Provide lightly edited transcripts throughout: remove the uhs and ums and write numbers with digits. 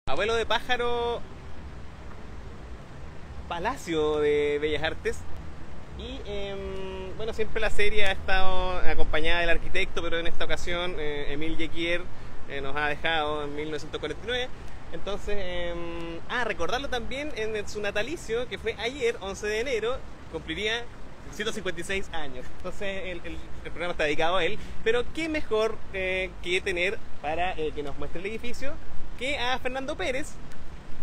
Abuelo de pájaro, Palacio de Bellas Artes. Y bueno, siempre la serie ha estado acompañada del arquitecto, pero en esta ocasión Émile Jecquier nos ha dejado en 1949. Entonces, recordarlo también en su natalicio, que fue ayer, 11 de enero, cumpliría 156 años. Entonces el programa está dedicado a él. Pero qué mejor que tener para que nos muestre el edificio que a Fernando Pérez,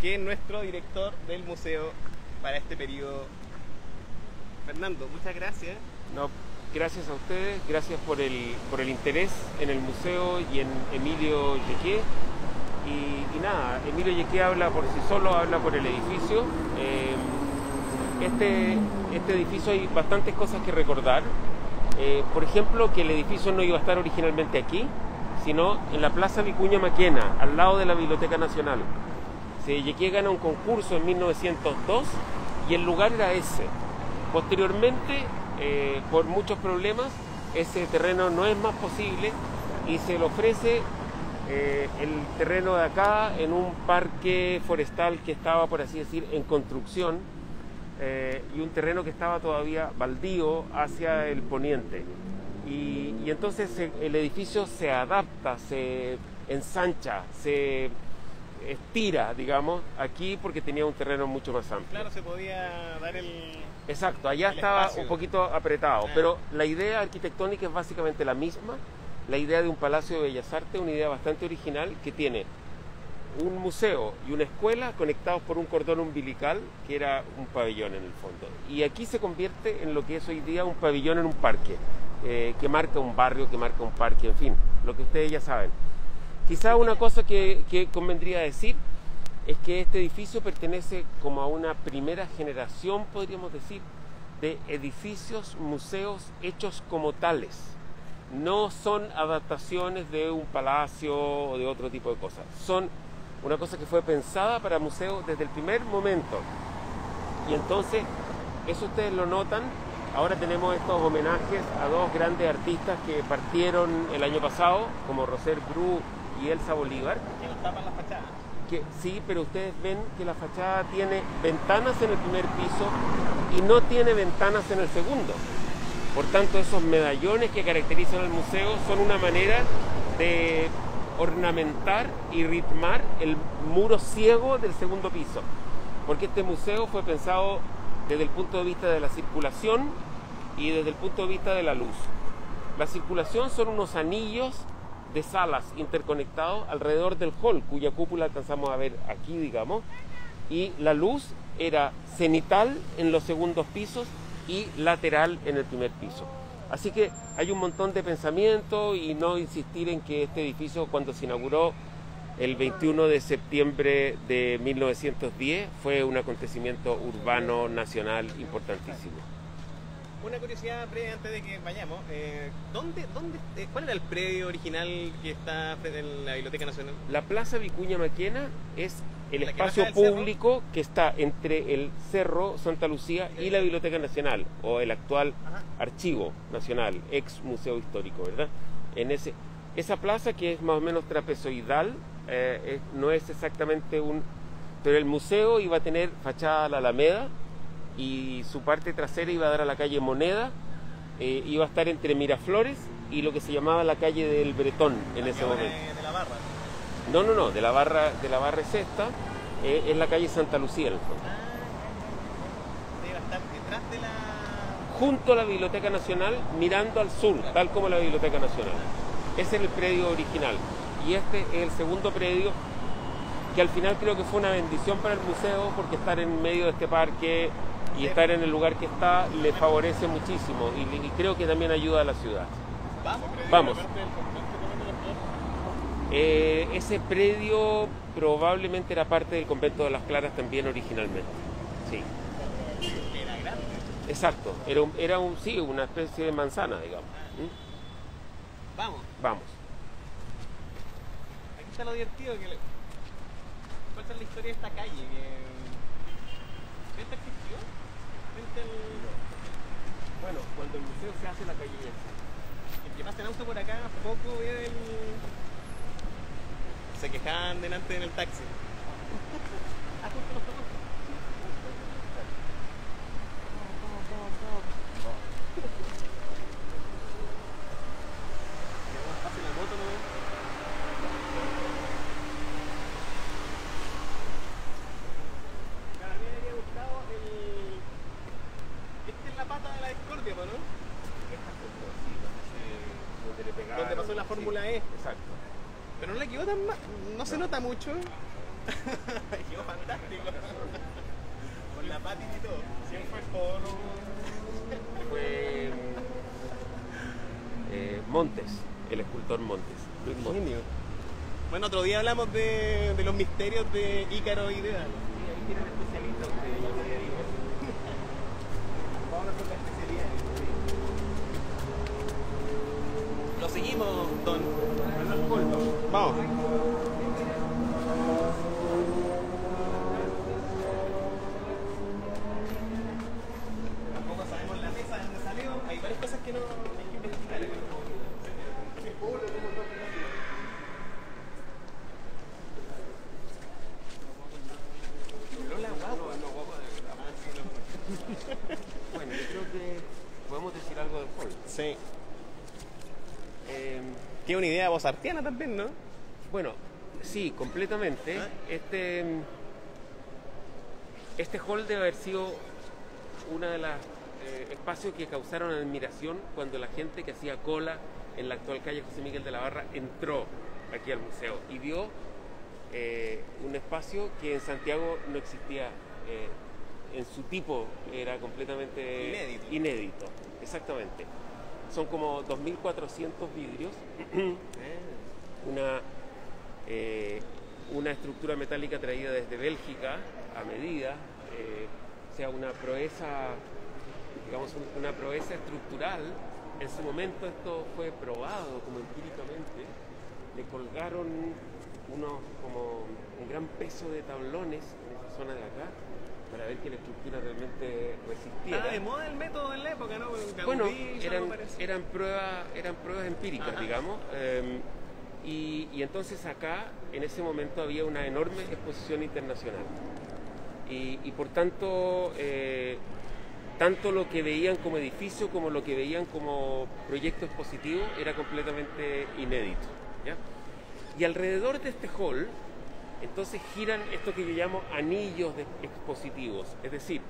que es nuestro director del museo para este periodo. Fernando, muchas gracias. No, gracias a ustedes, gracias por el interés en el museo y en Emilio Jecquier. Y nada, Emilio Jecquier habla por sí solo, habla por el edificio. Este edificio hay bastantes cosas que recordar. Por ejemplo, que el edificio no iba a estar originalmente aquí, sino en la Plaza Vicuña Maquena, al lado de la Biblioteca Nacional. Jecquier gana un concurso en 1902 y el lugar era ese. Posteriormente, por muchos problemas, ese terreno no es más posible y se le ofrece el terreno de acá en un parque forestal que estaba, por así decir, en construcción, y un terreno que estaba todavía baldío hacia el poniente. Y entonces el edificio se adapta, se ensancha, se estira, digamos, aquí porque tenía un terreno mucho más amplio. Claro, se podía dar el... Exacto, allá estaba espacio, un poquito apretado, pero la idea arquitectónica es básicamente la misma. La idea de un palacio de Bellas Artes, una idea bastante original que tiene un museo y una escuela conectados por un cordón umbilical que era un pabellón en el fondo. Y aquí se convierte en lo que es hoy día un pabellón en un parque, que marca un barrio, que marca un parque, en fin, lo que ustedes ya saben. Quizá una cosa que convendría decir es que este edificio pertenece como a una primera generación, podríamos decir, de edificios, museos hechos como tales. No son adaptaciones de un palacio o de otro tipo de cosas. Son una cosa que fue pensada para museo desde el primer momento. Y entonces, eso ustedes lo notan. Ahora tenemos estos homenajes a dos grandes artistas que partieron el año pasado, como Roser Bru y Elsa Bolívar. Que nos tapan la fachada. Que, sí, pero ustedes ven que la fachada tiene ventanas en el primer piso y no tiene ventanas en el segundo. Por tanto, esos medallones que caracterizan al museo son una manera de ornamentar y ritmar el muro ciego del segundo piso. Porque este museo fue pensado desde el punto de vista de la circulación y desde el punto de vista de la luz. La circulación son unos anillos de salas interconectados alrededor del hall, cuya cúpula alcanzamos a ver aquí, digamos, y la luz era cenital en los segundos pisos y lateral en el primer piso. Así que hay un montón de pensamiento y no insistir en que este edificio, cuando se inauguró el 21 de septiembre de 1910, fue un acontecimiento urbano nacional importantísimo. Una curiosidad breve antes de que vayamos, ¿cuál era el predio original que está en la Biblioteca Nacional? La Plaza Vicuña Maquena es el espacio público que está entre el Cerro Santa Lucía y la Biblioteca Nacional, o el actual Archivo Nacional, ex Museo Histórico, ¿verdad? En esa plaza, que es más o menos trapezoidal, no es exactamente pero el museo iba a tener fachada a la Alameda, y su parte trasera iba a dar a la calle Moneda, iba a estar entre Miraflores y lo que se llamaba la calle del Bretón en ese momento. ¿De la Barra? No, de la barra es esta, es la calle Santa Lucía en el fondo. Iba a estar detrás de la... Junto a la Biblioteca Nacional, mirando al sur, tal como la Biblioteca Nacional. Ese es el predio original. Y este es el segundo predio, que al final creo que fue una bendición para el museo, porque estar en medio de este parque y estar en el lugar que está le favorece muchísimo y creo que también ayuda a la ciudad. Vamos. Ese predio probablemente era parte del convento de las Claras también originalmente. Sí. Era grande. Exacto. Era una especie de manzana, digamos. Vamos. Aquí está lo divertido. ¿Cuál es la historia de esta calle? ¿Esta existió? Bueno, cuando el museo se hace, la calle ya está. El que pasa en auto por acá, poco ve se quejaban delante en el taxi. Fórmula E. Exacto. Pero no le quedó tan mal, no se nota mucho. Quedó fantástico. Con la patina y todo. ¿Quién fue Fue Montes, el escultor Montes. Luis Montes. Genio. Bueno, otro día hablamos de los misterios de Ícaro y de Dalo. Sí, ahí tienen especialistas ustedes, ya me digo. Vamos con la especialidad. Lo seguimos, Don. Vamos. Tampoco sabemos la mesa de dónde salió. Hay varias cosas que no hay que investigar. Bueno, yo creo que podemos decir algo del hall. Sí. Tiene una idea bozartiana también, ¿no? Bueno, sí, completamente. Este hall debe haber sido uno de los espacios que causaron admiración cuando la gente que hacía cola en la actual calle José Miguel de la Barra entró aquí al museo y vio un espacio que en Santiago no existía. En su tipo era completamente inédito. Exactamente. Son como 2.400 vidrios, una estructura metálica traída desde Bélgica a medida, o sea, una proeza, digamos, una proeza estructural. En su momento esto fue probado como empíricamente, le colgaron como un gran peso de tablones en esa zona de acá, para ver que la estructura realmente resistiera. Estaba de moda el método en la época, ¿no? Bueno, eran pruebas empíricas. Ajá. Digamos. Y entonces acá, en ese momento, había una enorme exposición internacional. Y por tanto, tanto lo que veían como edificio como lo que veían como proyecto expositivo era completamente inédito, ¿ya? Y alrededor de este hall, entonces giran esto que yo llamo anillos expositivos. Es decir,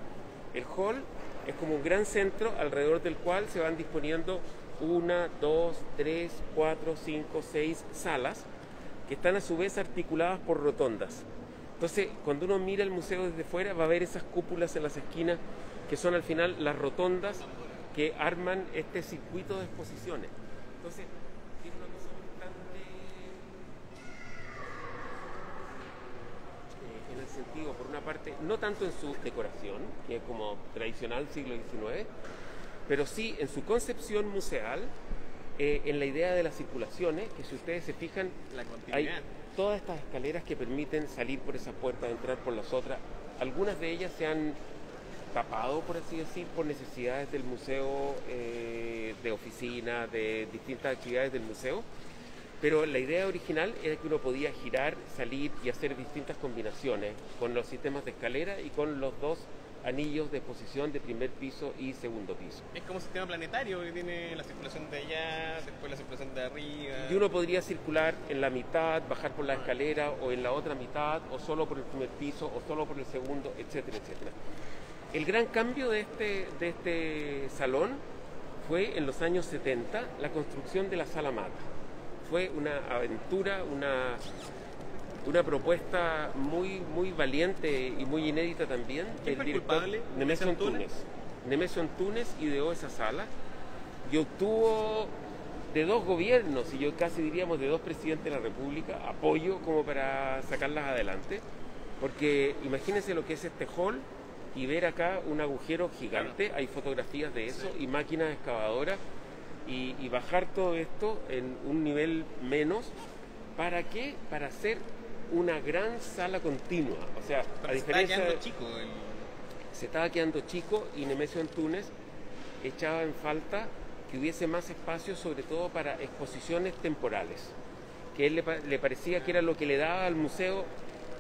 el hall es como un gran centro alrededor del cual se van disponiendo 1, 2, 3, 4, 5, 6 salas que están a su vez articuladas por rotondas. Entonces, cuando uno mira el museo desde fuera, va a ver esas cúpulas en las esquinas que son al final las rotondas que arman este circuito de exposiciones. Entonces, tiene una cosa bastante... en el sentido, por una parte, no tanto en su decoración, que es como tradicional siglo XIX, pero sí en su concepción museal, en la idea de las circulaciones, que si ustedes se fijan, hay todas estas escaleras que permiten salir por esas puertas, entrar por las otras. Algunas de ellas se han tapado, por así decir, por necesidades del museo, de oficina, de distintas actividades del museo. Pero la idea original era que uno podía girar, salir y hacer distintas combinaciones con los sistemas de escalera y con los dos anillos de exposición de primer piso y segundo piso. Es como un sistema planetario que tiene la circulación de allá, después la circulación de arriba. Y uno podría circular en la mitad, bajar por la escalera, o en la otra mitad, o solo por el primer piso, o solo por el segundo, etcétera, etcétera. El gran cambio de este salón fue en los años 70 la construcción de la Sala Mata. Fue una aventura, una propuesta muy, muy valiente y muy inédita también. ¿Quién fue el culpable? Nemesio Antunes. Nemesio Antunes ideó esa sala y obtuvo de dos gobiernos, y yo casi diríamos de dos presidentes de la República, apoyo como para sacarlas adelante. Porque imagínense lo que es este hall y ver acá un agujero gigante, hay fotografías de eso, y máquinas excavadoras, y bajar todo esto en un nivel menos. ¿Para qué? Para hacer una gran sala continua. O sea, pero a diferencia de... Se estaba quedando chico, y Nemesio Antunes echaba en falta que hubiese más espacio, sobre todo para exposiciones temporales, que él le parecía que era lo que le daba al museo.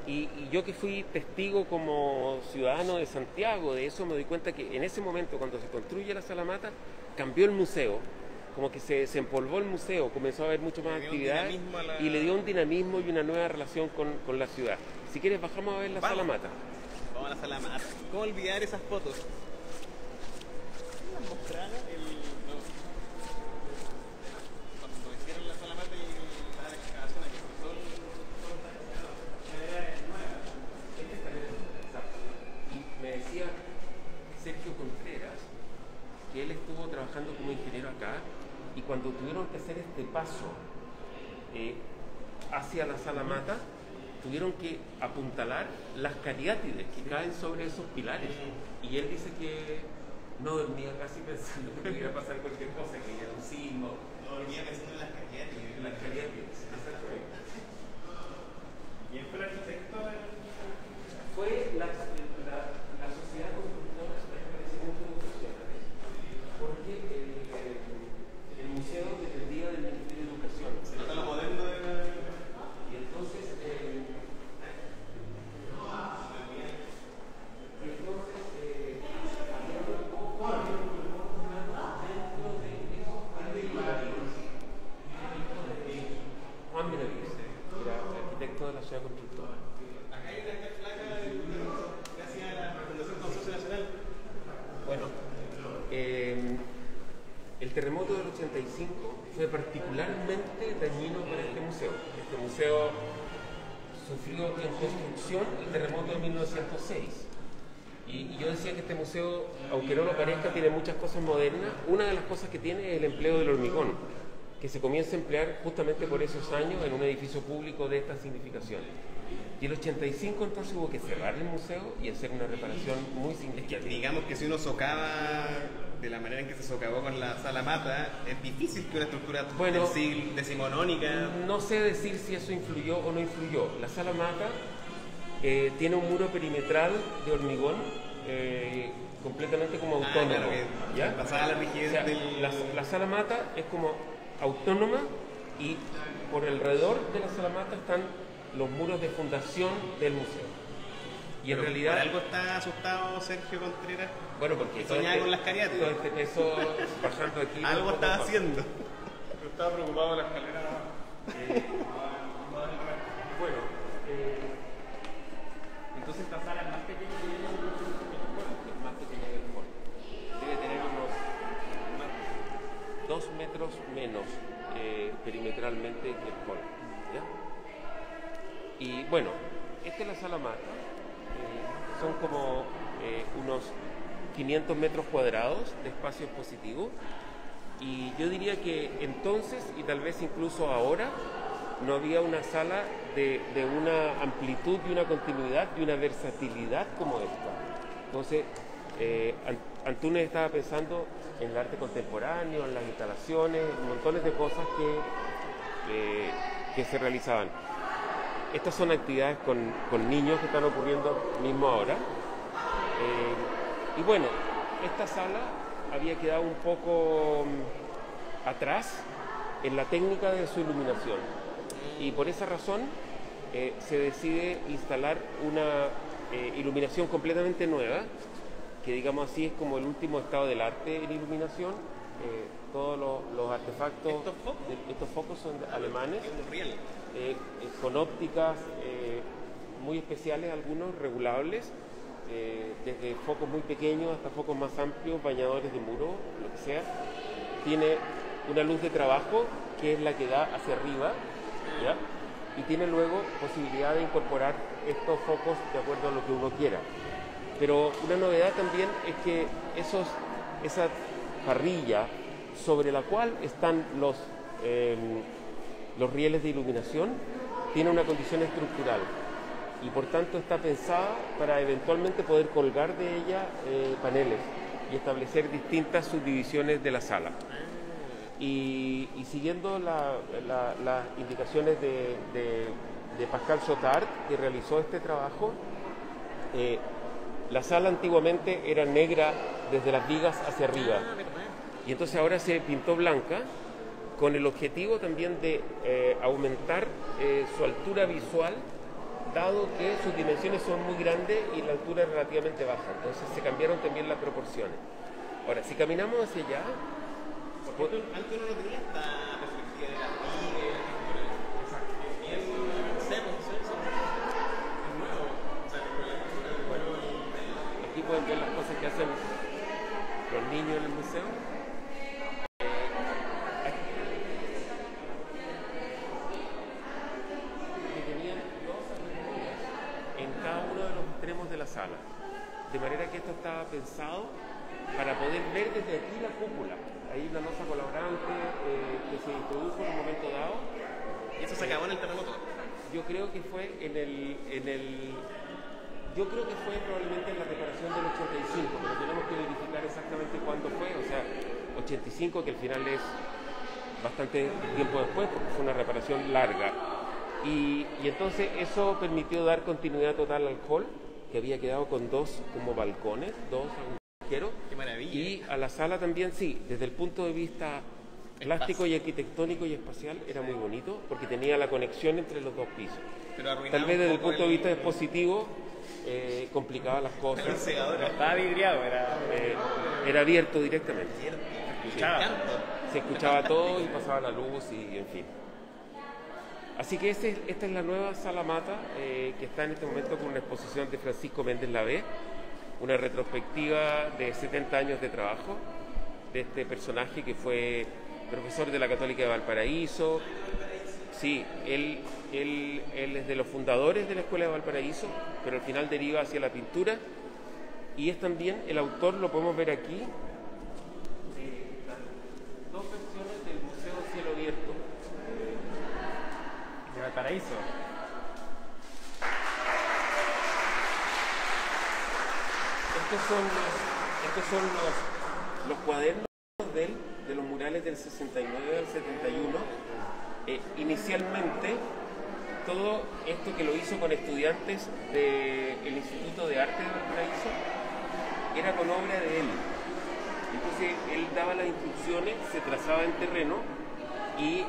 Y yo, que fui testigo como ciudadano de Santiago de eso, me doy cuenta que en ese momento, cuando se construye la Sala Mata, cambió el museo, como que se desempolvó el museo, comenzó a haber mucho más actividad y le dio un dinamismo y una nueva relación con la ciudad. Si quieres, bajamos a ver la Sala Mata. Vamos a la Sala Mata. ¿Cómo olvidar esas fotos? Cuando hicieron la Sala Mata trabajando como ingeniero acá y cuando tuvieron que hacer este paso hacia la sala Mata, tuvieron que apuntalar las cariátides que caen sobre esos pilares. Y él dice que no dormía casi pensando que pudiera pasar cualquier cosa, que era un sismo. No dormía pensando en las cariátides. En las cariátides, exactamente. ¿Y él fue el arquitecto? Fue la sociedad constructora de establecimientos educacionales, porque el museo dependía del Ministerio de Educación. Se nota lo moderno de la... Y entonces, Juan Benavides era arquitecto de la ciudad constructora. Acá hay una flaca que hacía la Fundación Consorcio Nacional. Bueno, el terremoto del 85 fue particularmente dañino para este museo. Este museo sufrió en construcción el terremoto de 1906. Y yo decía que este museo, aunque no lo parezca, tiene muchas cosas modernas. Una de las cosas que tiene es el empleo del hormigón, que se comienza a emplear justamente por esos años en un edificio público de esta significación. Y el 85 entonces hubo que cerrar el museo y hacer una reparación muy significativa. Es que digamos que si uno socava de la manera en que se socavó con la sala Mata, es difícil que una estructura del siglo decimonónica... No sé decir si eso influyó o no influyó. La sala Mata tiene un muro perimetral de hormigón completamente como autónomo. Claro, ¿ya? Pasada la rigidez, o sea, la sala Mata es como autónoma y por alrededor de la sala Mata están los muros de fundación del museo. Y en realidad... ¿Por algo está asustado Sergio Contreras? Bueno, porque... soñaba con las cariátides. Todo este peso bajando aquí... Algo estaba haciendo. Yo estaba preocupado de la escalera. Bueno, entonces esta sala es más pequeña que el hall, es más pequeña que el hall. Debe tener unos 2 metros menos perimetralmente que el hall. ¿Ya? Y bueno, esta es la sala Mata. Son como unos 500 metros cuadrados de espacio expositivo. Y yo diría que entonces, y tal vez incluso ahora, no había una sala de una amplitud y una continuidad y una versatilidad como esta. Entonces, Antúnez estaba pensando en el arte contemporáneo, en las instalaciones, montones de cosas que se realizaban. Estas son actividades con niños que están ocurriendo mismo ahora. Y bueno, esta sala había quedado un poco atrás en la técnica de su iluminación. Y por esa razón se decide instalar una iluminación completamente nueva, que digamos así es como el último estado del arte en iluminación. Todos los artefactos, estos focos son alemanes, con ópticas muy especiales, algunos regulables, desde focos muy pequeños hasta focos más amplios, bañadores de muro, lo que sea. Tiene una luz de trabajo que es la que da hacia arriba, ¿ya? Y tiene luego posibilidad de incorporar estos focos de acuerdo a lo que uno quiera. Pero una novedad también es que esa parrilla sobre la cual están los rieles de iluminación tiene una condición estructural y por tanto está pensada para eventualmente poder colgar de ella paneles y establecer distintas subdivisiones de la sala. Y siguiendo las indicaciones de Pascal Sotard, que realizó este trabajo, la sala antiguamente era negra desde las vigas hacia arriba y entonces ahora se pintó blanca con el objetivo también de aumentar su altura visual, dado que sus dimensiones son muy grandes y la altura es relativamente baja, entonces se cambiaron también las proporciones. Ahora, si caminamos hacia allá... Porque antes uno no tenía esta perspectiva de las vigas, exacto. Y es nuevo. O sea, bueno, aquí pueden ver las cosas que hacen los niños en el museo. Que tenían 2 aberturas en cada uno de los extremos de la sala. De manera que esto estaba pensado para poder ver desde aquí la cúpula. Hay una losa colaborante que se introdujo en un momento dado. ¿Y eso se acabó en el terremoto? Yo creo que fue yo creo que fue probablemente en la reparación del 85, pero tenemos que verificar exactamente cuándo fue, o sea, 85, que al final es bastante tiempo después, porque fue una reparación larga. Y entonces eso permitió dar continuidad total al hall, que había quedado con dos como balcones, dos agujeros. ¡Qué maravilla! Y a la sala también, sí, desde el punto de vista plástico y arquitectónico y espacial era muy bonito, porque tenía la conexión entre los dos pisos. Tal vez desde el punto de vista expositivo complicaba las cosas. Estaba vidriado, era abierto directamente. Se escuchaba todo y pasaba la luz y en fin. Así que esta es la nueva Sala Mata, que está en este momento con una exposición de Francisco Méndez Lavé, una retrospectiva de 70 años de trabajo de este personaje que fue profesor de la Católica de Valparaíso. Sí, él es de los fundadores de la Escuela de Valparaíso, pero al final deriva hacia la pintura, y es también el autor, lo podemos ver aquí, de las dos versiones del Museo Cielo Abierto de Valparaíso. Estos son los cuadernos de los murales del 69 al 71. Inicialmente, todo esto que lo hizo con estudiantes del Instituto de Arte de Valparaíso era con obra de él. Entonces él daba las instrucciones, se trazaba en terreno y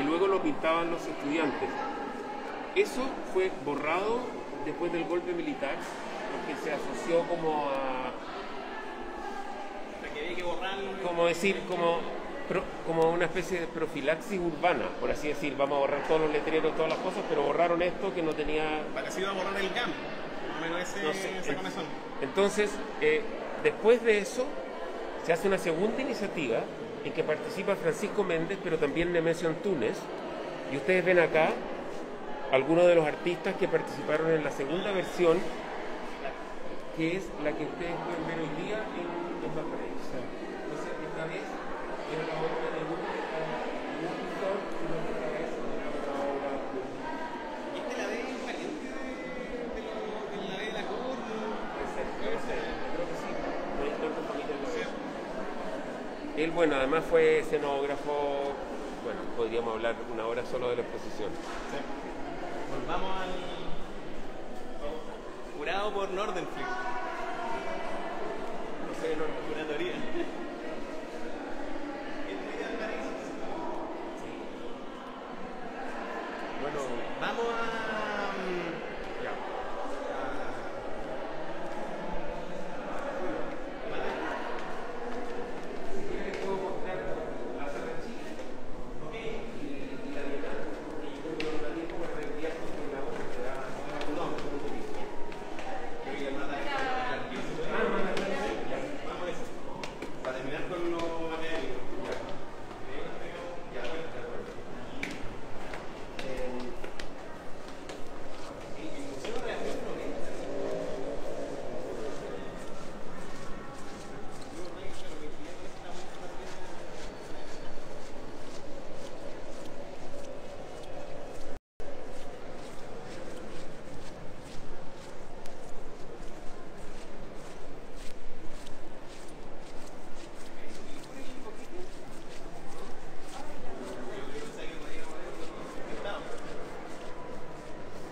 luego lo pintaban los estudiantes. Eso fue borrado después del golpe militar, porque se asoció como a... que había que borrarlo. Como una especie de profilaxis urbana, por así decir. Vamos a borrar todos los letreros, todas las cosas, pero borraron esto que no tenía... Parecido a borrar el campo, más o menos esa comezón. Entonces, después de eso, se hace una segunda iniciativa en que participa Francisco Méndez, pero también Nemesio Antunes, y ustedes ven acá algunos de los artistas que participaron en la segunda versión, que es la que ustedes pueden ver hoy día en Valparaíso. Entonces, esta vez era la obra de un pintor, y la otra vez era una obra de... ¿Y este la ve pariente de la ve de la Corte? Creo que sí. No hay tanta familia en la ciudad. Él, bueno, además fue escenógrafo. Bueno, podríamos hablar una hora solo de la exposición. Sí. Volvamos al... Jurado por Nordenflip. No sé, no. Curatoría. Bueno, Vamos a... ya. Les puedo mostrar la sala Chile. Y la Bienal. Y yo creo que no da tiempo para reenviar porque la obra se da un segundo piso. Vamos a eso. Para terminar con los materiales.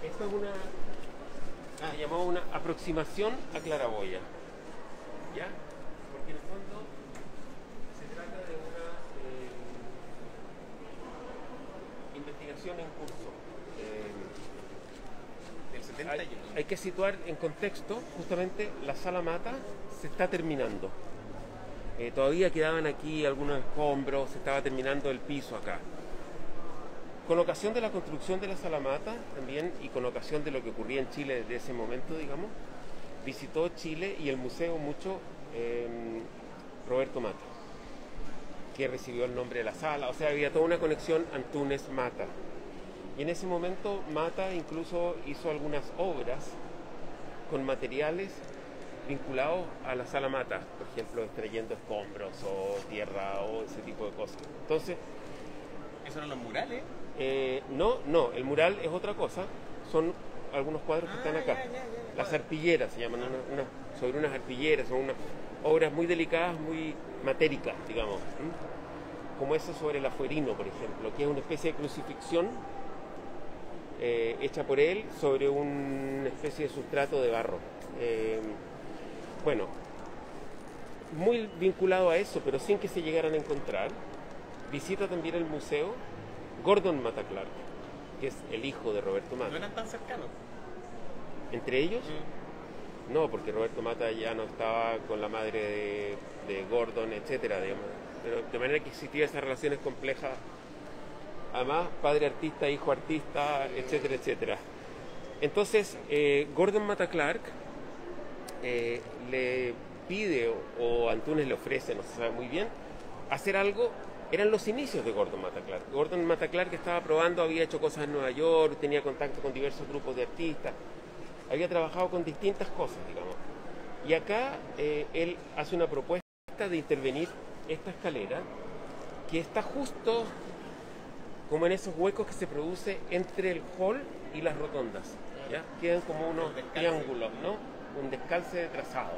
Esto es se llamó una aproximación a Claraboya. ¿Ya? Porque en el fondo se trata de una investigación en curso. Del 71. Hay que situar en contexto, justamente la Sala Mata se está terminando. Todavía quedaban aquí algunos escombros, se estaba terminando el piso acá. Con ocasión de la construcción de la Sala Mata también, y con ocasión de lo que ocurría en Chile desde ese momento, digamos, visitó Chile y el museo mucho Roberto Mata, que recibió el nombre de la sala. O sea, había toda una conexión Antunes-Mata. Y en ese momento Mata incluso hizo algunas obras con materiales vinculados a la sala mata, por ejemplo, extrayendo escombros o tierra o ese tipo de cosas. Entonces, ¿esos eran los murales? No, el mural es otra cosa, son algunos cuadros que están acá. Las arpilleras se llaman, sobre unas arpilleras, son unas obras muy delicadas, muy matéricas, digamos, como esa sobre el Afuerino, por ejemplo, que es una especie de crucifixión hecha por él sobre una especie de sustrato de barro. Bueno, muy vinculado a eso, pero sin que se llegaran a encontrar, visita también el museo Gordon Matta Clark, que es el hijo de Roberto Matta. ¿No eran tan cercanos? ¿Entre ellos? No, porque Roberto Matta ya no estaba con la madre de Gordon, etcétera, digamos. Pero de manera que existían esas relaciones complejas. Además, padre artista, hijo artista, etcétera, etcétera. Entonces, Gordon Matta Clark le pide, o Antunes le ofrece, no se sabe muy bien, hacer algo. Eran los inicios de Gordon Matta Clark. Gordon Matta Clark estaba probando, había hecho cosas en Nueva York, tenía contacto con diversos grupos de artistas, había trabajado con distintas cosas, digamos. Y acá él hace una propuesta de intervenir esta escalera, que está justo como en esos huecos que se produce entre el hall y las rotondas, ¿ya? Quedan como unos triángulos, ¿no? Un descalce de trazado.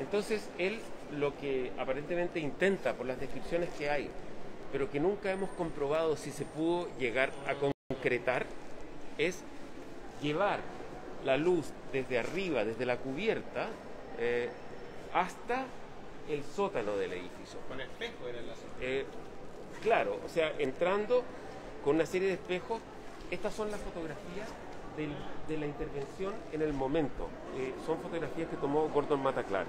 Entonces él lo que aparentemente intenta, por las descripciones que hay, pero que nunca hemos comprobado si se pudo llegar a concretar, es llevar la luz desde arriba, desde la cubierta, hasta el sótano del edificio. Con espejo era el asunto. Claro, o sea, entrando con una serie de espejos. Estas son las fotografías de la intervención en el momento. Son fotografías que tomó Gordon Matta Clark.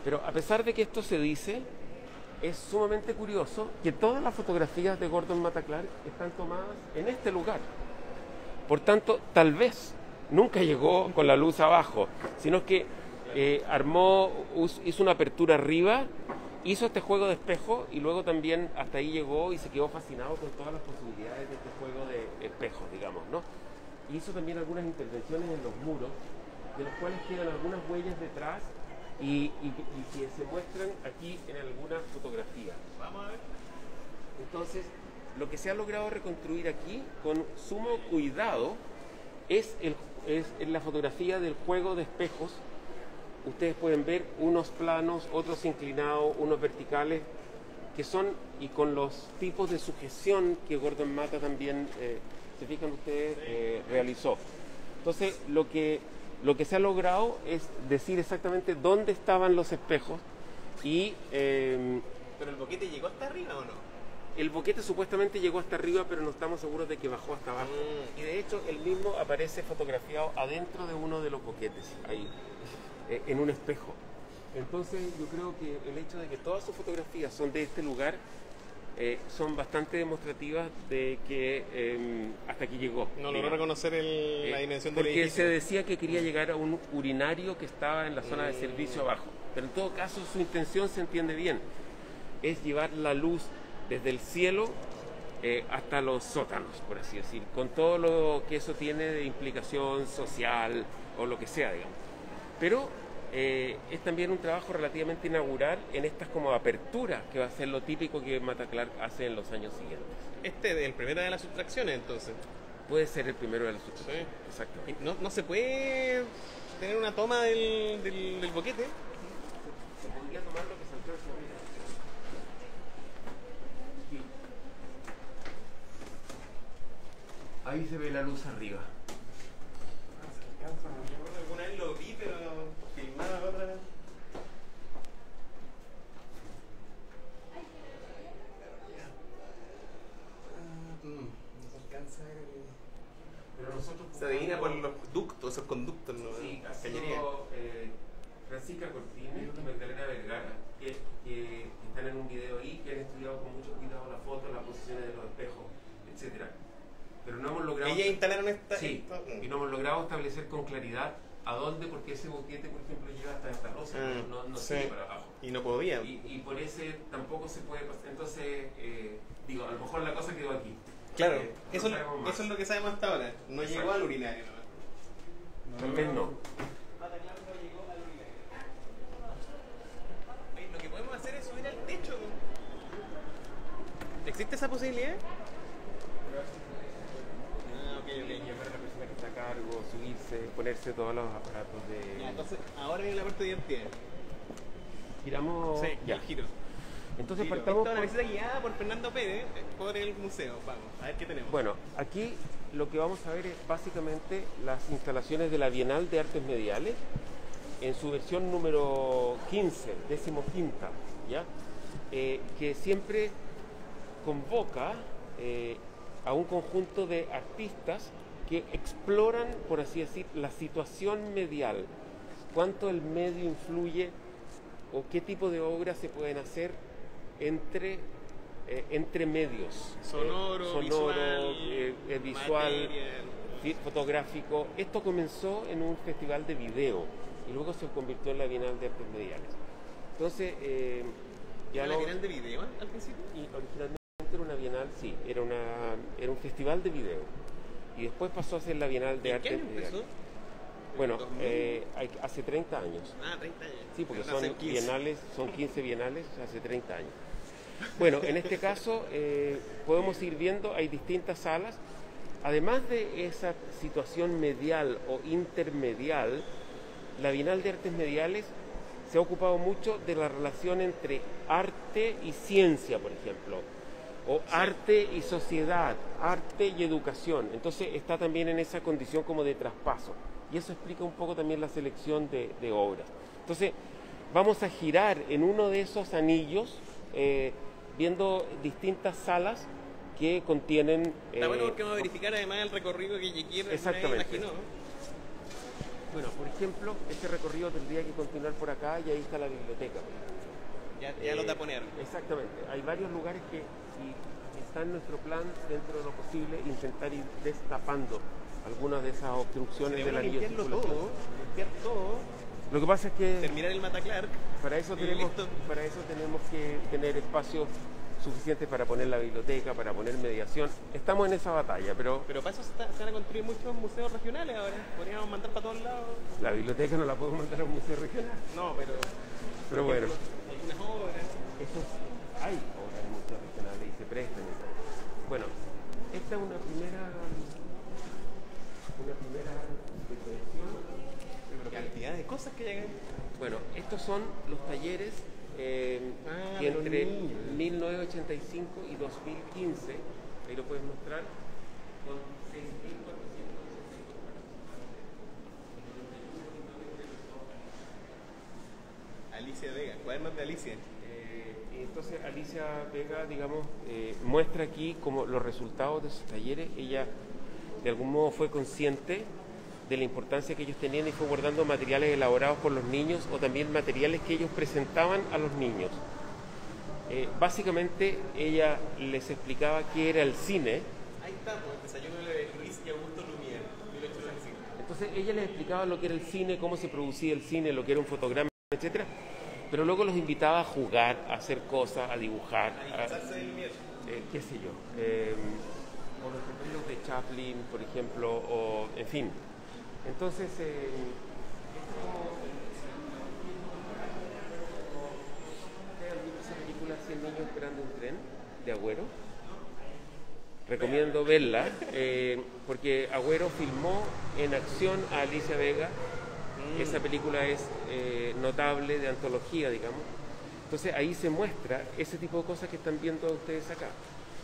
Pero a pesar de que esto se dice, es sumamente curioso que todas las fotografías de Gordon Matta Clark están tomadas en este lugar. Por tanto, tal vez nunca llegó con la luz abajo, sino que hizo una apertura arriba, hizo este juego de espejo y luego también hasta ahí llegó y se quedó fascinado con todas las posibilidades de este juego de espejos, digamos, ¿no? Hizo también algunas intervenciones en los muros, de los cuales quedan algunas huellas detrás y que se muestran aquí en algunas fotografías. Vamos a ver. Entonces, lo que se ha logrado reconstruir aquí con sumo cuidado es la fotografía del juego de espejos. Ustedes pueden ver unos planos, otros inclinados, unos verticales, que son, y con los tipos de sujeción que Gordon Matta también, se fijan ustedes, realizó. Entonces, lo que se ha logrado es decir exactamente dónde estaban los espejos y... ¿Pero el boquete llegó hasta arriba o no? El boquete supuestamente llegó hasta arriba, pero no estamos seguros de que bajó hasta abajo. Y de hecho, él mismo aparece fotografiado adentro de uno de los boquetes, ahí, en un espejo. Entonces, yo creo que el hecho de que todas sus fotografías son de este lugar, son bastante demostrativas de que hasta aquí llegó. No logró reconocer la dimensión del edificio. Porque se edificio. decía que quería llegar a un urinario que estaba en la zona de servicio abajo. Pero en todo caso, su intención se entiende bien. Es llevar la luz desde el cielo hasta los sótanos, por así decir, con todo lo que eso tiene de implicación social o lo que sea, digamos. Pero es también un trabajo relativamente inaugural en estas como aperturas, que va a ser lo típico que Matta Clark hace en los años siguientes. Este es el primero de las sustracciones, entonces. Puede ser el primero de las sustracciones. Sí. Exacto. ¿No se puede tener una toma del boquete? Se podría tomar lo que saltó hacia arriba. Ahí se ve la luz arriba. Alguna vez lo vi, pero filmaba otra vez. No se alcanza a ver. Pero nosotros Se adivina por los ductos, esos conductos, ¿no? Sí, ha Cañería. sido Francisca Cortines y Magdalena Vergara, que están en un video ahí, que han estudiado con mucho cuidado la foto, las posiciones de los espejos, etcétera. Pero no hemos logrado... Ellas instalaron esta... Sí, y no hemos logrado establecer con claridad a dónde, porque ese boquete, por ejemplo, llega hasta esta rosa, no sí. sigue para abajo. Y no podía. Y por ese tampoco se puede pasar. Entonces, digo, a lo mejor la cosa quedó aquí. Claro, No eso sabemos es lo que sabemos hasta ahora. No Exacto. llegó al urinario, ¿no? Tal vez no. Matta Clark no llegó al urinario. posibilidades? Ah, ok. Llamar a la persona que está a cargo, subirse, ponerse todos los aparatos de... Ya, entonces, ahora viene la parte de identidad. Giramos... Sí, ya. el giro. Entonces Giro. partamos Esta es una por... visita guiada por Fernando Pérez por el museo. Vamos, a ver qué tenemos. Bueno, aquí lo que vamos a ver es básicamente las instalaciones de la Bienal de Artes Mediales en su versión número 15, 15ª, ¿ya? Que siempre convoca a un conjunto de artistas que exploran, por así decir, la situación medial, cuánto el medio influye o qué tipo de obras se pueden hacer entre medios. Sonoro, visual, material. fotográfico. Esto comenzó en un festival de video y luego se convirtió en la Bienal de Artes Mediales. Entonces, ¿Era la Bienal de video al principio? y originalmente era una bienal, sí, era un festival de video. Y después pasó a ser la Bienal de ¿En Artes qué año Mediales. empezó? Bueno, 2000. hace 30 años. Ah, 30 años. Sí, porque Pero son hace 15. bienales, son 15 bienales hace 30 años. Bueno, en este caso podemos ir viendo, hay distintas salas. Además de esa situación medial o intermedial, la Bienal de Artes Mediales se ha ocupado mucho de la relación entre arte y ciencia, por ejemplo, o arte y sociedad, arte y educación. Entonces está también en esa condición como de traspaso. Y eso explica un poco también la selección de obras. Entonces, vamos a girar en uno de esos anillos, viendo distintas salas que contienen... Está bueno porque vamos a verificar además el recorrido que Yequier Exactamente. imaginó. Bueno, por ejemplo, este recorrido tendría que continuar por acá y ahí está la biblioteca. Ya lo taponearon. Exactamente. Hay varios lugares que está en nuestro plan, dentro de lo posible, intentar ir destapando algunas de esas obstrucciones Sería del bueno anillo de limpiarlo circulación. todo, limpiar todo, Lo que pasa es que terminar el Mataclark. para eso y tenemos listo. que tener espacios suficientes para poner la biblioteca, para poner mediación. Estamos en esa batalla, pero Pero para eso se van a construir muchos museos regionales ahora. Podríamos mandar para todos lados. la biblioteca no la podemos mandar a un museo regional. No, pero Pero bueno, algunas obras. hay obras en museos regionales y se prestan. y tal. Bueno, esta es una primera definición. Pero cantidad de cosas que llegan. Bueno, estos son los talleres que los entre niños. 1985 y 2015, ahí lo puedes mostrar, con 6.400. Alicia Vega, cuadernos de Alicia. Y entonces Alicia Vega, digamos, muestra aquí como los resultados de sus talleres. Ella de algún modo fue consciente de la importancia que ellos tenían y fue guardando materiales elaborados por los niños o también materiales que ellos presentaban a los niños. Básicamente ella les explicaba qué era el cine. Ahí está, pues, el desayuno de Luis y Augusto Lumière, 1865. Entonces ella les explicaba lo que era el cine, cómo se producía el cine, lo que era un fotograma, etcétera. Pero luego los invitaba a jugar, a hacer cosas, a dibujar, A disfrazarse de Lumière. qué sé yo, o los sombreros de Chaplin, por ejemplo, o en fin. Entonces, esa película 100 niños esperando un tren de Agüero. Recomiendo verla, porque Agüero filmó en acción a Alicia Vega. Esa película es notable, de antología, digamos. Entonces ahí se muestra ese tipo de cosas que están viendo ustedes acá.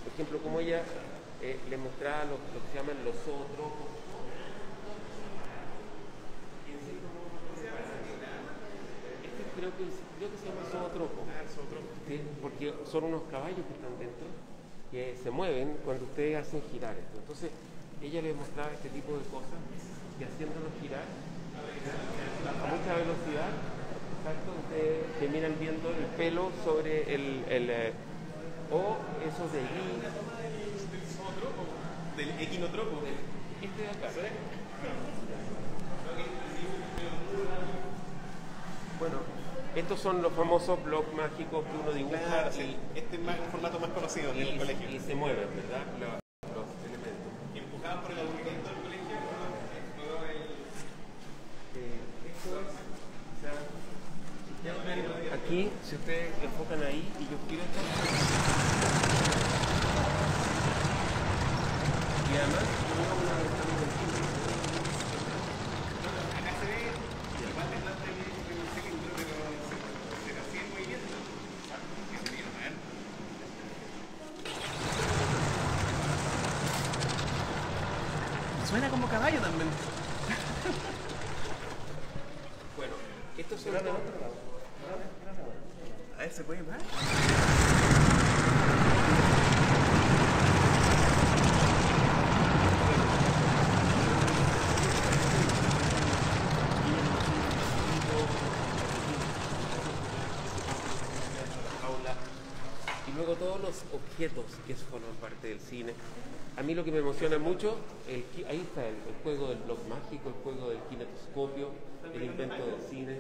Por ejemplo, como ella les mostraba lo que se llaman los zootropos. Este creo que se llama zootropo. Sí, porque son unos caballos que están dentro, que se mueven cuando ustedes hacen girar esto. Entonces ella les mostraba este tipo de cosas que haciéndolos girar a mucha velocidad, exacto, ustedes terminan viendo el pelo sobre o esos de allí. Del equinotropo. Este de acá. Bueno, estos son los famosos blogs mágicos que uno dibuja Claro, sí. Este es un formato más conocido en el colegio. y se mueven, ¿verdad? Los elementos. Empujaban por el aburrimiento del colegio. Aquí, si ustedes enfocan ahí y yo quiero esto. Y además tenemos una ventana del cine. Acá se ve, igual de planta de no sé qué, pero se así en movimiento. Que se viene a ver. Suena como caballo también. Bueno, estos son A ver, ¿se puede más? aulas y luego todos los objetos que forman parte del cine. A mí lo que me emociona mucho, ahí está el juego del bloc mágico, el juego del kinetoscopio, el invento del cine.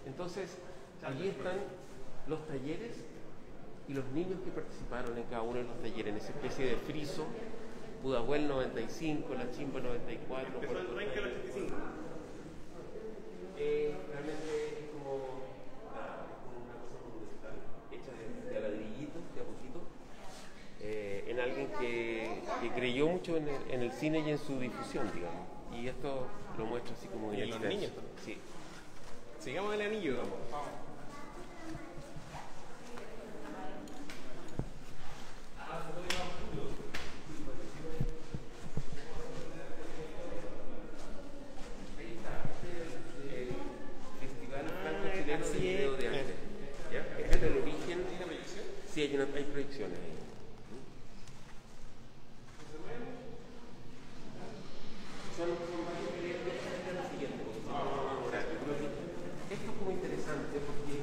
Entonces, allí están los talleres y los niños que participaron en cada uno de los talleres, en esa especie de friso, Pudahuel 95, La Chimba 94. Empezó el ranking el 85. Realmente es como una cosa monumental, hecha de ladrillitos, de a poquito, en alguien que creyó mucho en el cine y en su difusión, digamos. Y esto lo muestra así como Y en los niños también. Sí. Sigamos el anillo. Festival Franco-Chileno de así Video es. de Arte. ¿Ya? Este es el origen. Sí, hay proyecciones ahí. Son varios videos de la siguiente, porque si no vamos a demorar. Yo creo que esto es como interesante porque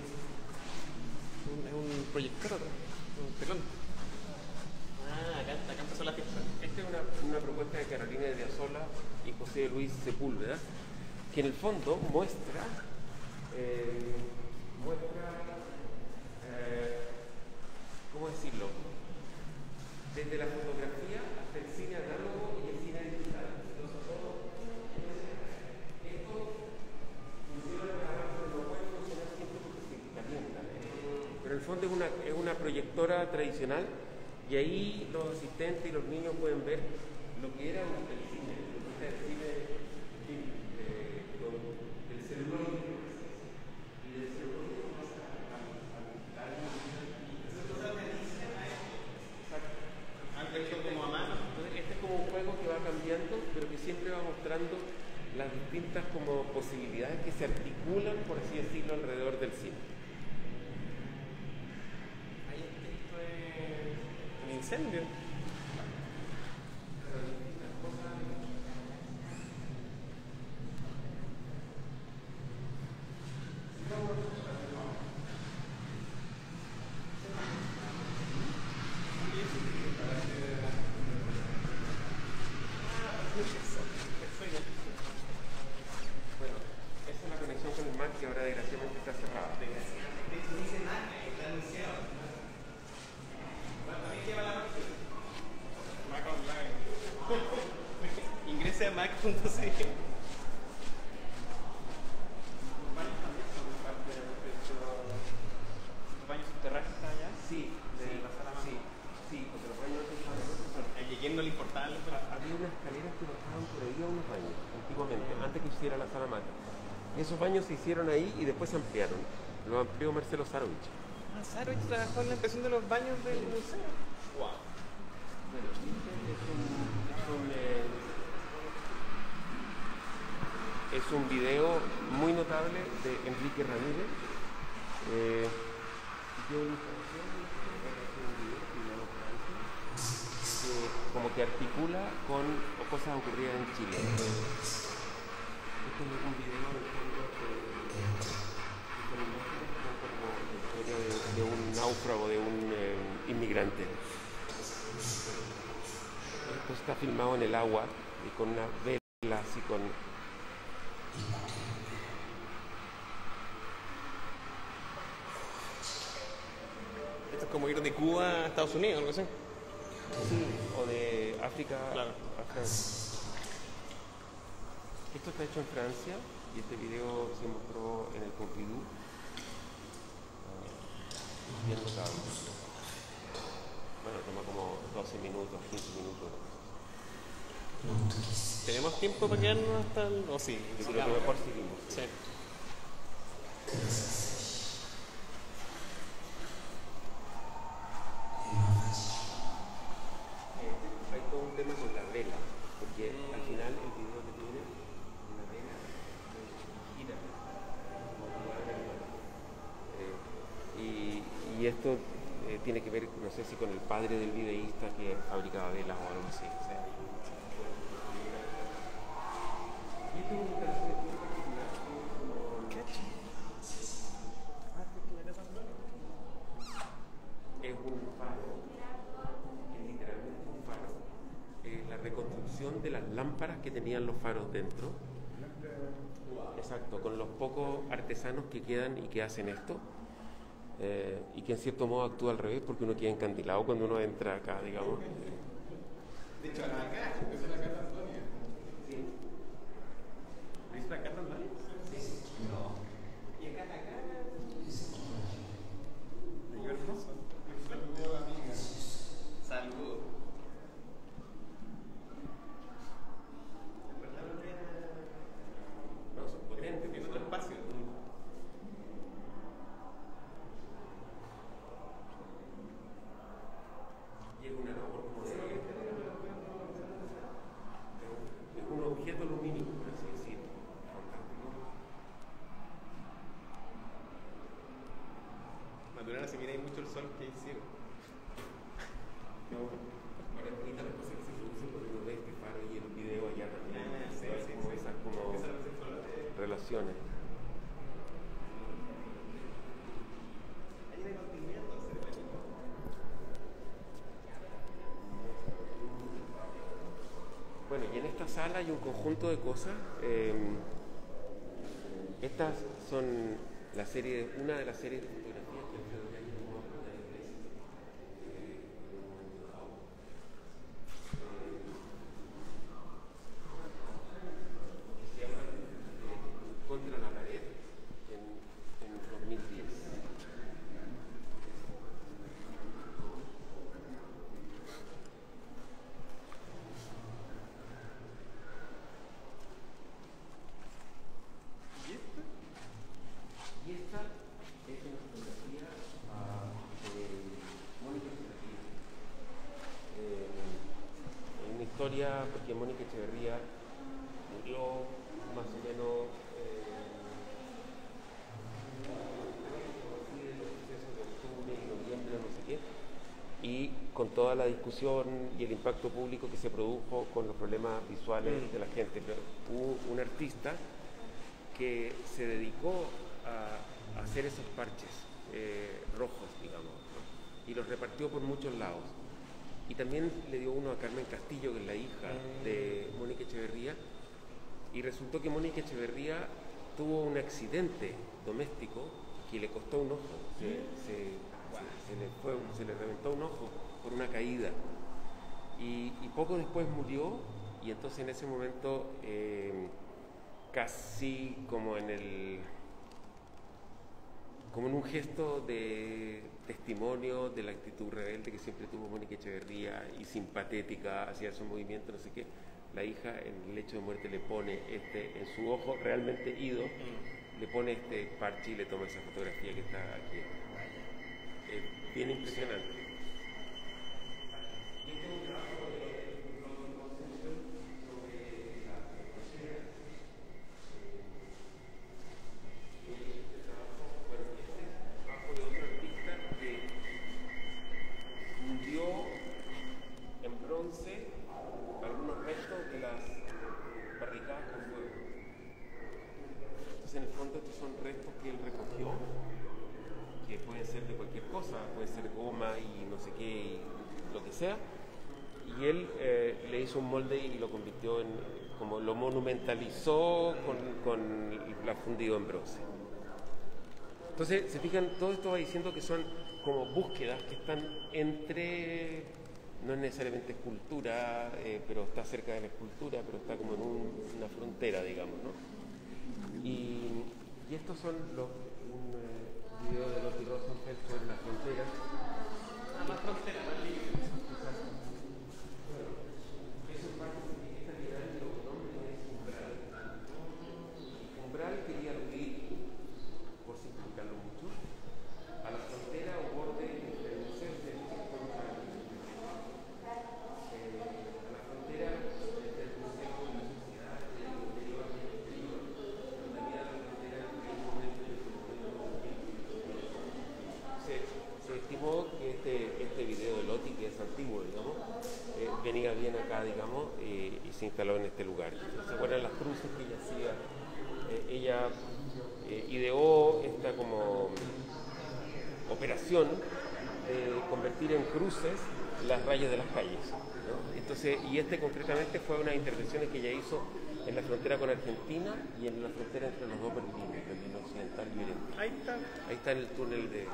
Es un proyector atrás, un telón. Ah, acá empezó la fiesta. esta es una propuesta de Carolina de Sola y José Luis Sepúlveda, que en el fondo muestra ¿cómo decirlo? Desde la fotografía hasta el cine análogo y el cine digital. Entonces, esto funciona no puede funcionar siempre porque se calienta. Pero en el fondo es una proyectora tradicional y ahí los asistentes y los niños pueden ver lo que era el cine, lo que era el cine del celuloide. Y del celuloide pasa al Algo hecho como a mano. Este es como un juego que va cambiando, pero que siempre va mostrando las distintas como posibilidades que se articulan, por así decirlo, alrededor del cine. Ahí esto es un incendio. Bueno, esa es la conexión con el Mac que ahora desgraciadamente está cerrada. Mac Online. Ingrese a mac.cl. ¿Los baños subterráneos están allá? Sí, sí, porque los baños son. A Yeguén no le importaba. Había unas escaleras que bajaban por ahí a unos baños, antiguamente, antes que hiciera la sala Mac. Y esos baños se hicieron ahí y después se ampliaron. Lo amplió Marcelo Sarovich. Sarovich trabajó en la impresión de los baños del museo. Wow. Bueno, es un video muy notable de Enrique Ramírez. Yo como que articula con cosas ocurridas en Chile. Este es un video en el fondo como la historia de un náufrago, de un inmigrante. Esto está filmado en el agua y con una vela así con... Esto es como ir de Cuba a Estados Unidos, algo así. Sí, o de África Claro. a Francia. Esto está hecho en Francia y este video se mostró en el Pompidou. Bien notable. Bueno, toma como 12 minutos, 15 minutos. ¿Tenemos tiempo para quedarnos hasta el...? ¿O sí? Yo creo que mejor seguimos. Sí. Hay todo un tema con la vela, porque al final el video que tiene una vela gira como lugar animal. Y esto tiene que ver, no sé si con el padre del videísta que fabricaba velas o algo así. O sea, y esto es un caso de particular. Es un faro, es literalmente un faro. La reconstrucción de las lámparas que tenían los faros dentro. Exacto, con los pocos artesanos que quedan y que hacen esto. Y que en cierto modo actúa al revés porque uno queda encandilado cuando uno entra acá, digamos. De hecho, acá es la Carta Antonia. Sí. ¿Viste la Carta Antonia? Sí. No. Y acá. Llegó hermoso. Saludos, amigas. Saludos. En verdad no tiene... No, son potentes. Tiene otro espacio. Y es una labor como es un objeto lumínico, por así decirlo. Fantástico. Maturana, si miráis mucho el sol, que hay ciego. Ahora, bonita las cosas que se producen porque uno ve este faro y el video allá también. Sí, ¿no? sí, Como sí. esas como relaciones. Hay una continuidad entonces de la película. Bueno, y en esta sala hay un conjunto de cosas. Estas son una de las series de fotografías que Alfredo Yáñez tomó de la iglesia. Se llama Contra la pared en 2010. Y esta es una fotografía de Mónica Echeverría. Es una historia porque Mónica Echeverría murió más o menos en los sucesos de octubre y noviembre, no sé qué, y con toda la discusión y el impacto público que se produjo con los problemas visuales de la gente. Pero hubo un artista que se dedicó a hacer esos parches rojos, digamos, ¿no? Y los repartió por muchos lados. Y también le dio uno a Carmen Castillo, que es la hija de Mónica Echeverría, y resultó que Mónica Echeverría tuvo un accidente doméstico que le costó un ojo, se le reventó un ojo por una caída, y poco después murió, y entonces en ese momento casi como en un gesto de testimonio de la actitud rebelde que siempre tuvo Mónica Echeverría y simpatética hacia esos movimientos, no sé qué, la hija en el lecho de muerte le pone en su ojo realmente ido, le pone este parche y le toma esa fotografía que está aquí. Es bien impresionante. En bronce algunos restos de las barricadas con fuego. Entonces en el fondo estos son restos que él recogió, que pueden ser de cualquier cosa, puede ser goma y no sé qué, y lo que sea, y él le hizo un molde y lo convirtió como lo monumentalizó con la fundido en bronce. Entonces, se fijan, todo esto va diciendo que son como búsquedas que están entre, no es necesariamente escultura, pero está cerca de la escultura, pero está como en una frontera, digamos, ¿no? Y estos son un video de Lotti Rosenfeld sobre la frontera. más frontera, más libre. Eso es parte de esta idea de lo que nombre es umbral. Umbral quería aludir, por simplificarlo mucho, a la frontera o borde entre el museo y el a la frontera entre el museo y la sociedad, entre el interior y el exterior, donde había la frontera entre el momento y el se estimó que este video de Loti, que es antiguo, digamos, venía bien acá, digamos, y se instaló en este lugar. ¿Se acuerdan las cruces que ella hacía? Ella ideó esta como operación de convertir en cruces las rayas de las calles, ¿no? Entonces, y concretamente fue una intervención que ella hizo en la frontera con Argentina y en la frontera entre los dos Berlines, Berlín Occidental y Oriental. Ahí está el túnel de...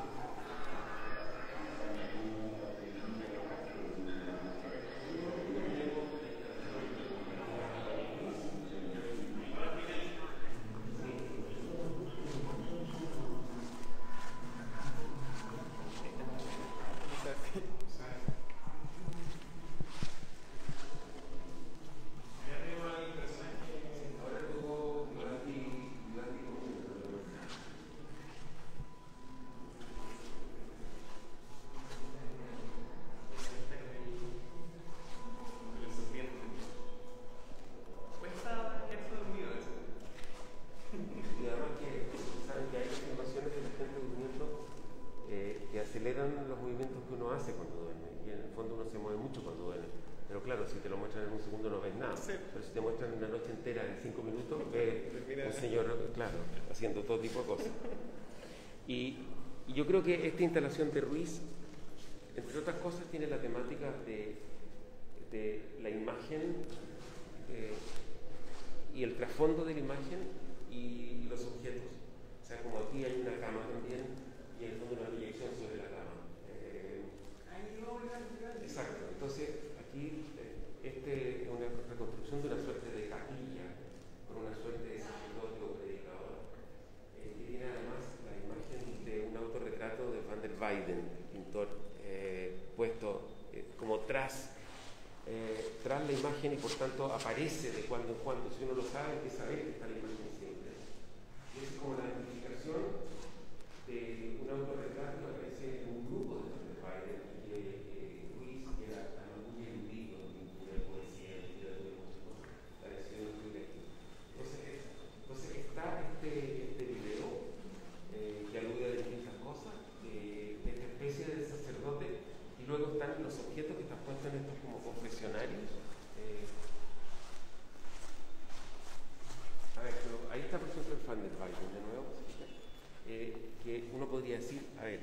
aceleran los movimientos que uno hace cuando duerme, y en el fondo uno se mueve mucho cuando duerme, pero claro, si te lo muestran en un segundo no ves nada, pero si te muestran una noche entera en 5 minutos, ves un señor, claro, haciendo todo tipo de cosas. Y yo creo que esta instalación de Ruiz, entre otras cosas, tiene la temática de la imagen y el trasfondo de la imagen y los objetos. O sea, como aquí hay una cama también, y en el fondo una proyección sobre la cama. Exacto. Entonces, aquí es una reconstrucción de una suerte de capilla, con una suerte de sacerdote o predicador, que tiene además la imagen de un autorretrato de Van der Weyden, el pintor, puesto como tras la imagen, y por tanto aparece de cuando en cuando. Si uno lo sabe, empieza a ver que está la imagen siempre. Y es como la identificación de un autorretrato que aparece en un grupo de Van der Weyden, y Ruiz, que era muy erudito en pintura, poesía, literatura y música, la decisión de aquí. Entonces está este video que alude a distintas cosas, de esta especie de sacerdote, y luego están los objetos que están puestos en estos como confesionarios. A ver, pero ahí está por ejemplo el Van der Weyden de nuevo, que uno podría decir, a ver,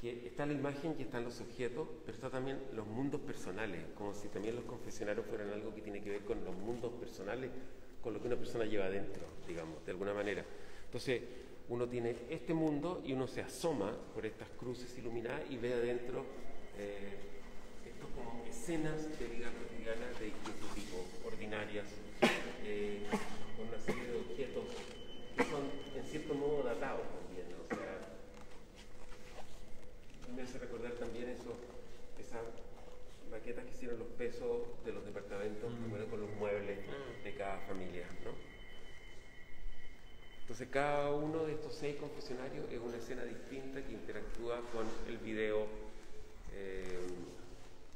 que está la imagen y están los objetos, pero está también los mundos personales, como si también los confesionarios fueran algo que tiene que ver con los mundos personales, con lo que una persona lleva adentro, digamos, de alguna manera. Entonces, uno tiene este mundo y uno se asoma por estas cruces iluminadas y ve adentro estos como escenas de vida cotidiana de distintos tipos, ordinarias, con una serie de objetos que son en cierto modo datados también, ¿no? O sea, me hace recordar también esas maquetas que hicieron los pesos de los departamentos, con los muebles de cada familia, ¿no? Entonces cada uno de estos 6 confesionarios es una escena distinta que interactúa con el video,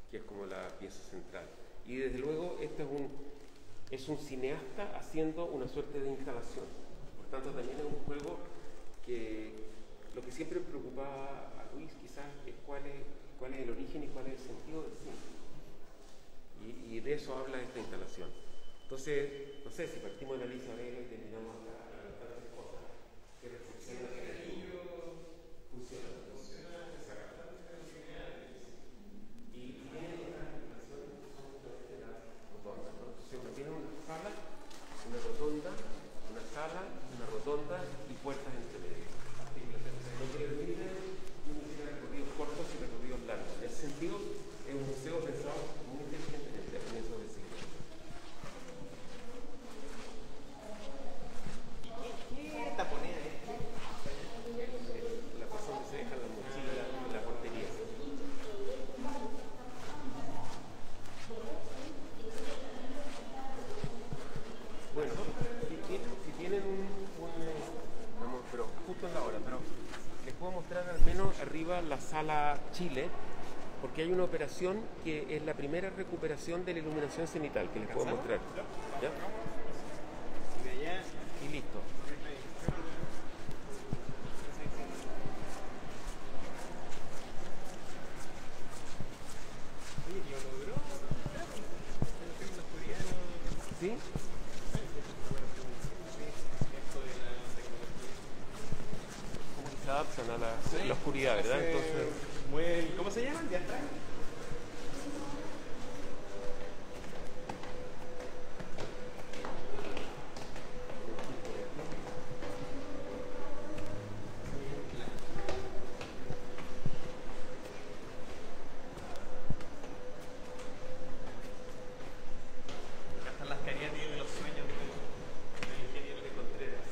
que es como la pieza central. Y desde luego este es un cineasta haciendo una suerte de instalación. Por tanto, también es un juego que lo que siempre preocupaba a Ruiz quizás es cuál es el origen y cuál es el sentido del cine. Y de eso habla esta instalación. Entonces, no sé si partimos de la Lisa Vega y terminamos acá a tantas cosas que reflexionan que el niño funciona. Y tiene otras instalaciones que son justamente las rotondas, ¿no? Entonces uno tiene una sala, una rotonda, una sala, una rotonda y puertas entre medio. Lo que permite recorridos cortos y recorridos largos. En ese sentido, es un museo pensado muy inteligentemente a comienzos del siglo. pero justo en la hora. Pero les puedo mostrar al menos arriba la sala Chile, porque hay una operación que es la primera recuperación de la iluminación cenital, que les puedo mostrar. ¿Ya? Y de allá. Y listo. Oye, lo logró. ¿Sí? Como que se adaptan a la oscuridad, ¿verdad? Entonces, ¿Cómo se llaman? ¿Ya está? Acá están las cariátides de los sueños del ingeniero de Contreras.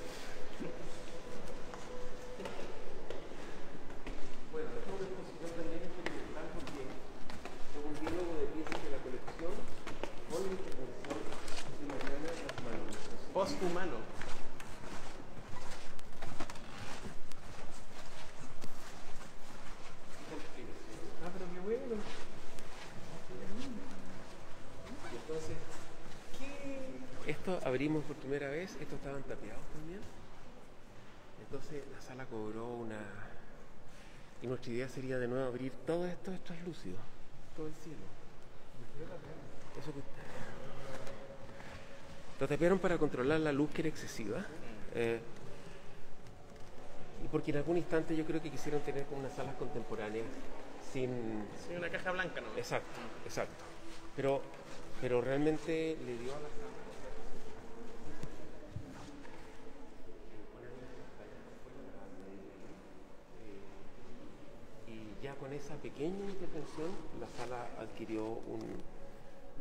bueno, esta es una exposición también experimental porque es un diálogo de piezas de la colección con la intervención de Mariana Rasmano. Posthumano. Ah, pero qué bueno. Y entonces, esto abrimos por primera vez, estos estaban tapiados también. Entonces la sala cobró una... Y nuestra idea sería de nuevo abrir todo esto, es translúcido, todo el cielo. Eso que... Lo tapiaron para controlar la luz que era excesiva. Y porque en algún instante yo creo que quisieron tener como unas salas contemporáneas sin... Sí, una caja blanca, ¿no? Exacto, exacto. Pero realmente le dio a la sala... Y ya con esa pequeña intervención la sala adquirió un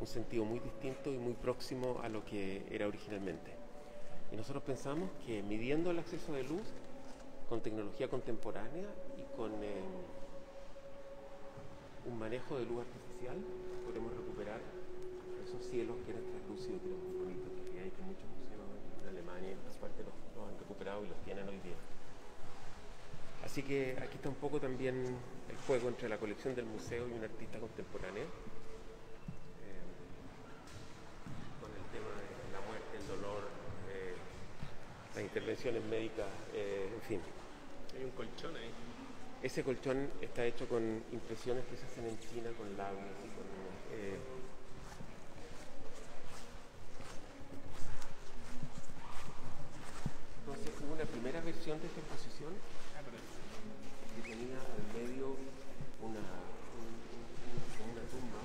sentido muy distinto y muy próximo a lo que era originalmente. Y nosotros pensamos que midiendo el acceso de luz con tecnología contemporánea y con un manejo de luz artificial podemos recuperar esos cielos que eran translúcidos, que eran muy bonitos, que hay que muchos museos en Alemania y en otras partes los han recuperado y los tienen hoy día. Así que aquí está un poco también el juego entre la colección del museo y un artista contemporáneo, con el tema de la muerte, el dolor, las intervenciones médicas, en fin. Hay un colchón ahí. Ese colchón está hecho con impresiones que se hacen en China, con labios y con... Entonces hubo una primera versión de esta exposición que tenía al medio una tumba.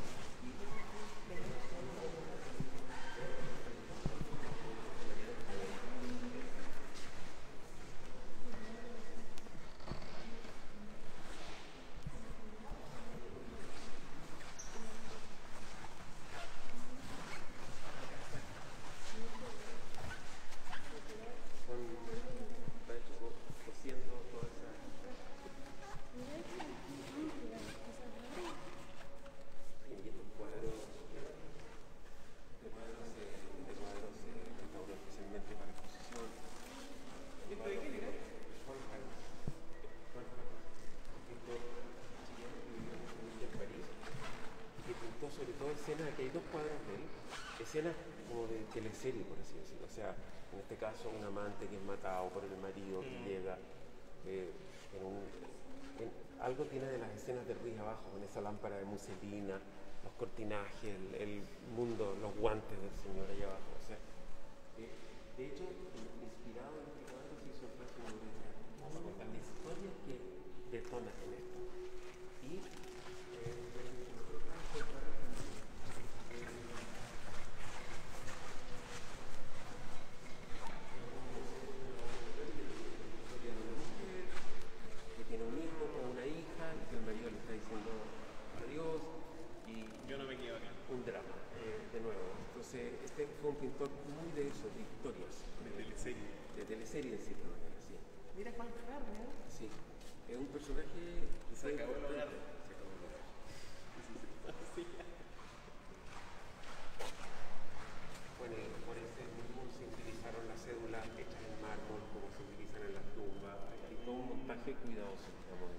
Está hecho cosiendo toda esa... Y estos cuadros se restauran especialmente para exposición. ¿Esto de quién era? Juan Carlos. Un pintor chileno que vivió en París y que pintó sobre todo escenas, aquí hay dos cuadros de él, escenas como de teleserie, por así decirlo. O sea, en este caso un amante que es matado por el marido que llega algo tiene de las escenas de Ruiz abajo, con esa lámpara de muselina, los cortinajes, el mundo, los guantes del señor allá abajo. O sea, de hecho, inspirado en este cuadro se hizo el próximo libro para contar las historias que detonan en esto. Y que tiene un hijo con una hija y que el marido le está diciendo adiós y Yo no me equivoco. un drama, de nuevo. Entonces, este fue un pintor muy de eso, de historias. De teleserie, de cierta manera, sí. Mira Juan Carlos. Sí. Es un personaje que Se acabó el hogar. Bueno, por ese mismo se utilizaron las cédulas hechas en mármol, como se utilizan en las tumbas. cuidadosos, digamos.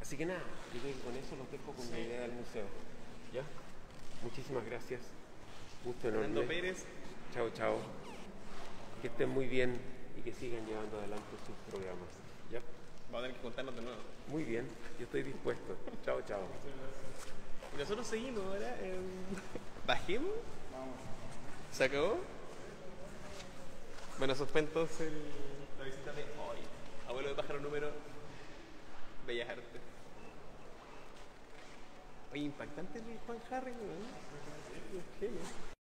Así que nada, yo creo que con eso los dejo con la idea del museo. ¿Ya? Muchísimas gracias. Gusto enorme. Fernando Pérez. Chao, chao. Que estén muy bien y que sigan llevando adelante sus programas. ¿Ya? Vamos a tener que juntarnos de nuevo. Muy bien, yo estoy dispuesto. Chao, chao. Y nosotros seguimos ahora. ¿Bajemos? Vamos. ¿Se acabó? Bueno, eso fue entonces la visita de hoy. Abuelo de pájaro número Bellas Artes. Oye, impactante el Juan Harry, ¿no? Qué genio.